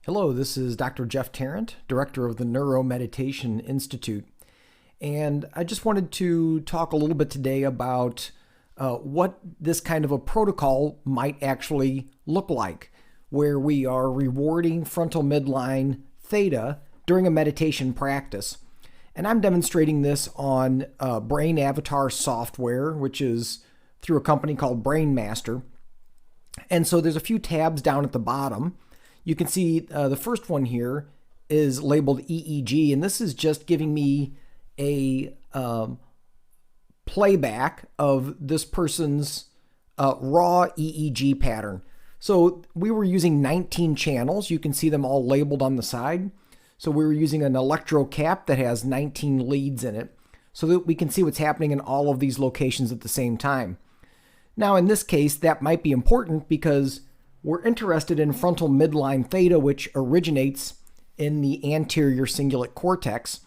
Hello, this is Dr. Jeff Tarrant, Director of the NeuroMeditation Institute. And I just wanted to talk a little bit today about what this kind of a protocol might actually look like, where we are rewarding frontal midline theta during a meditation practice. And I'm demonstrating this on Brain Avatar software, which is through a company called BrainMaster. And so there's a few tabs down at the bottom. You can see the first one here is labeled EEG, and this is just giving me a playback of this person's raw EEG pattern. So we were using 19 channels. You can see them all labeled on the side. So we were using an electro cap that has 19 leads in it so that we can see what's happening in all of these locations at the same time. Now, in this case, that might be important because we're interested in frontal midline theta, which originates in the anterior cingulate cortex.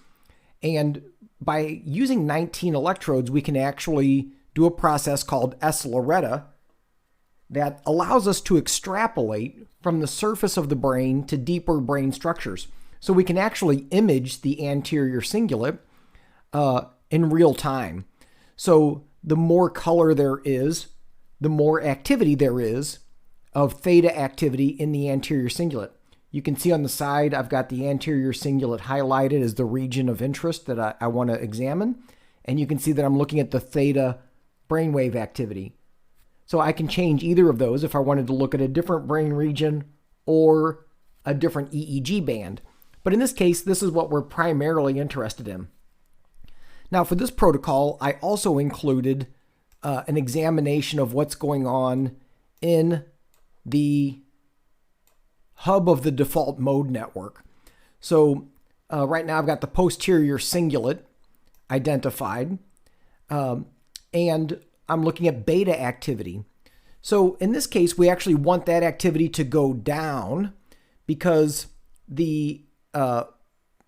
And by using 19 electrodes, we can actually do a process called SLoRETA that allows us to extrapolate from the surface of the brain to deeper brain structures. So we can actually image the anterior cingulate in real time. So the more color there is, the more activity there is of theta activity in the anterior cingulate. You can see on the side, I've got the anterior cingulate highlighted as the region of interest that I want to examine. And you can see that I'm looking at the theta brainwave activity. So I can change either of those if I wanted to look at a different brain region or a different EEG band. But in this case, this is what we're primarily interested in. Now for this protocol, I also included an examination of what's going on in the hub of the default mode network. So right now I've got the posterior cingulate identified, and I'm looking at beta activity. So in this case, we actually want that activity to go down because the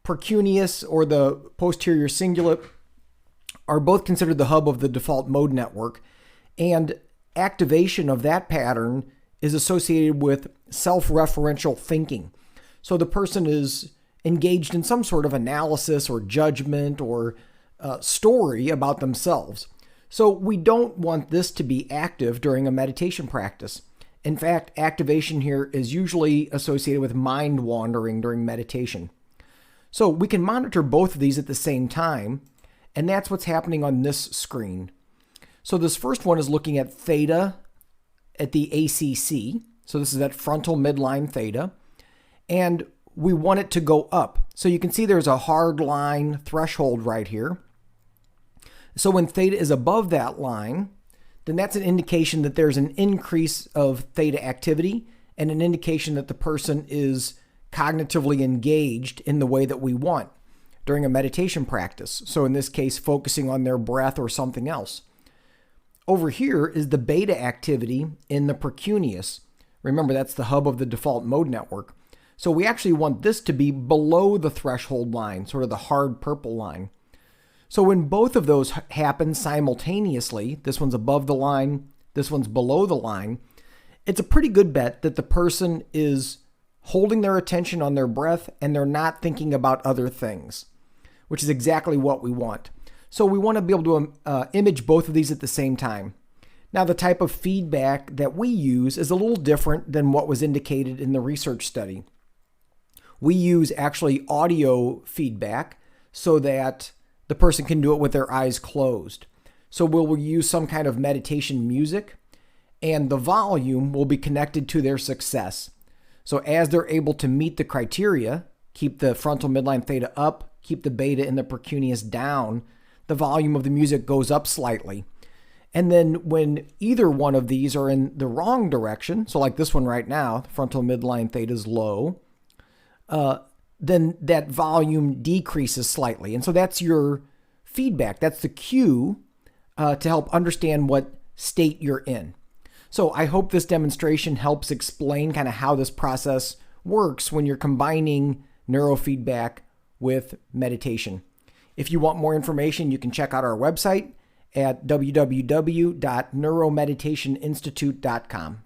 Precuneus or the posterior cingulate are both considered the hub of the default mode network, and activation of that pattern is associated with self-referential thinking. So the person is engaged in some sort of analysis or judgment or story about themselves. So we don't want this to be active during a meditation practice. In fact, activation here is usually associated with mind wandering during meditation. So we can monitor both of these at the same time, and that's what's happening on this screen. So this first one is looking at theta at the ACC. So this is at frontal midline theta. And we want it to go up. So you can see there's a hard line threshold right here. So when theta is above that line, then that's an indication that there's an increase of theta activity and an indication that the person is cognitively engaged in the way that we want during a meditation practice. So in this case, focusing on their breath or something else. Over here is the beta activity in the Precuneus. Remember, that's the hub of the default mode network. So we actually want this to be below the threshold line, sort of the hard purple line. So when both of those happen simultaneously, this one's above the line, this one's below the line, it's a pretty good bet that the person is holding their attention on their breath and they're not thinking about other things, which is exactly what we want. So we want to be able to image both of these at the same time. Now, the type of feedback that we use is a little different than what was indicated in the research study. We use actually audio feedback so that the person can do it with their eyes closed. So we'll use some kind of meditation music, and the volume will be connected to their success. So as they're able to meet the criteria, keep the frontal midline theta up, keep the beta and the Precuneus down, the volume of the music goes up slightly. And then when either one of these are in the wrong direction, so like this one right now, the frontal midline theta is low, then that volume decreases slightly. And so that's your feedback. That's the cue to help understand what state you're in. So I hope this demonstration helps explain kind of how this process works when you're combining neurofeedback with meditation. If you want more information, you can check out our website at www.neuromeditationinstitute.com.